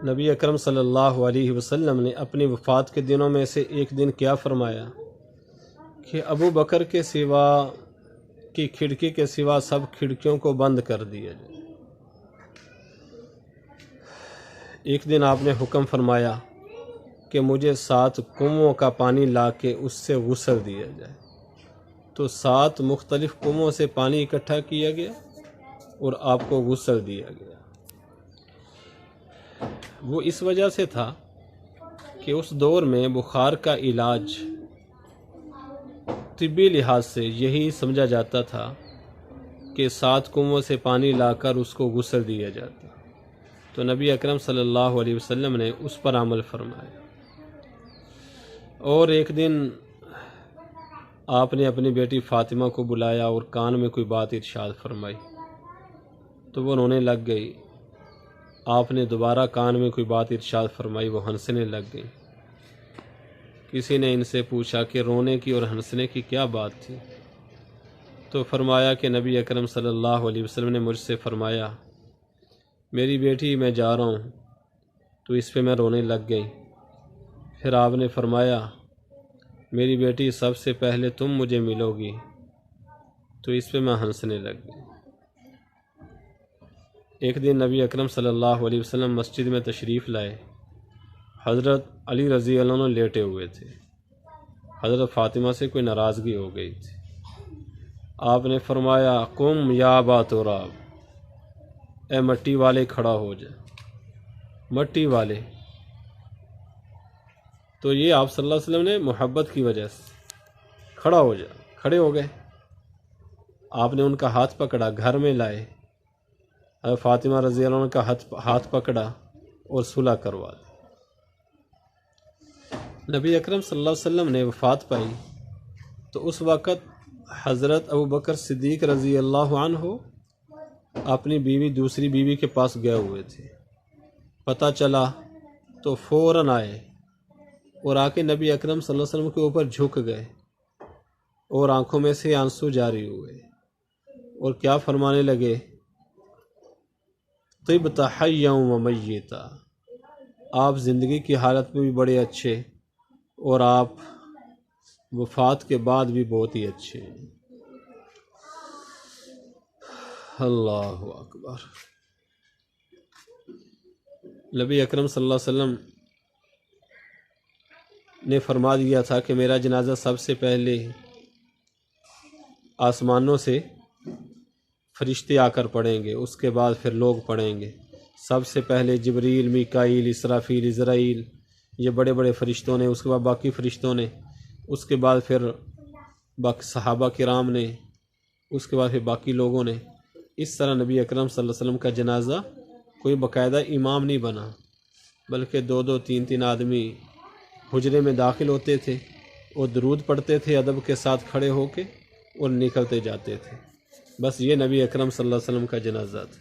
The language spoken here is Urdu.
نبی اکرم صلی اللہ علیہ وسلم نے اپنی وفات کے دنوں میں سے ایک دن کیا فرمایا کہ ابو بکر کے سوا کی کھڑکی کے سوا سب کھڑکیوں کو بند کر دیا جائے۔ ایک دن آپ نے حکم فرمایا کہ مجھے 7 کنووں کا پانی لا کے اس سے غسل دیا جائے، تو 7 مختلف کنووں سے پانی اکٹھا کیا گیا اور آپ کو غسل دیا گیا۔ وہ اس وجہ سے تھا کہ اس دور میں بخار کا علاج طبی لحاظ سے یہی سمجھا جاتا تھا کہ 7 کنووں سے پانی لا کر اس کو غسل دیا جاتا، تو نبی اکرم صلی اللہ علیہ وسلم نے اس پر عمل فرمایا۔ اور ایک دن آپ نے اپنی بیٹی فاطمہ کو بلایا اور کان میں کوئی بات ارشاد فرمائی، تو وہ رونے لگ گئی۔ آپ نے دوبارہ کان میں کوئی بات ارشاد فرمائی، وہ ہنسنے لگ گئی۔ کسی نے ان سے پوچھا کہ رونے کی اور ہنسنے کی کیا بات تھی، تو فرمایا کہ نبی اکرم صلی اللہ علیہ وسلم نے مجھ سے فرمایا میری بیٹی میں جا رہا ہوں، تو اس پہ میں رونے لگ گئی۔ پھر آپ نے فرمایا میری بیٹی سب سے پہلے تم مجھے ملو گی، تو اس پہ میں ہنسنے لگ گئی۔ ایک دن نبی اکرم صلی اللہ علیہ وسلم مسجد میں تشریف لائے، حضرت علی رضی اللہ عنہ لیٹے ہوئے تھے، حضرت فاطمہ سے کوئی ناراضگی ہو گئی تھی۔ آپ نے فرمایا قم یا ابا تراب، اے مٹی والے کھڑا ہو جا، مٹی والے۔ تو یہ آپ صلی اللہ علیہ وسلم نے محبت کی وجہ سے کھڑا ہو جا، کھڑے ہو گئے۔ آپ نے ان کا ہاتھ پکڑا، گھر میں لائے، حضرت فاطمہ رضی اللہ عنہ کا ہاتھ پکڑا اور صلح کروا دی۔ نبی اکرم صلی اللہ علیہ وسلم نے وفات پائی تو اس وقت حضرت ابو بکر صدیق رضی اللہ عنہ اپنی بیوی دوسری بیوی کے پاس گئے ہوئے تھے۔ پتہ چلا تو فوراً آئے اور آ کے نبی اکرم صلی اللہ علیہ وسلم کے اوپر جھک گئے اور آنکھوں میں سے آنسو جاری ہوئے اور کیا فرمانے لگے طبت حیا و میتا، آپ زندگی کی حالت میں بھی بڑے اچھے اور آپ وفات کے بعد بھی بہت ہی اچھے ہیں۔ اللہ اکبر۔ نبی اکرم صلی اللہ علیہ وسلم نے فرما دیا تھا کہ میرا جنازہ سب سے پہلے آسمانوں سے فرشتے آ کر پڑھیں گے، اس کے بعد پھر لوگ پڑھیں گے۔ سب سے پہلے جبریل، میکائیل، اسرافیل، عزرائیل، یہ بڑے بڑے فرشتوں نے، اس کے بعد باقی فرشتوں نے، اس کے بعد پھر باقی صحابہ کرام نے، اس کے بعد پھر باقی لوگوں نے۔ اس طرح نبی اکرم صلی اللہ علیہ وسلم کا جنازہ کوئی باقاعدہ امام نہیں بنا، بلکہ 2 3 آدمی حجرے میں داخل ہوتے تھے اور درود پڑھتے تھے ادب کے ساتھ کھڑے ہو کے اور نکلتے جاتے تھے۔ بس یہ نبی اکرم صلی اللہ علیہ وسلم کا جنازہ تھا۔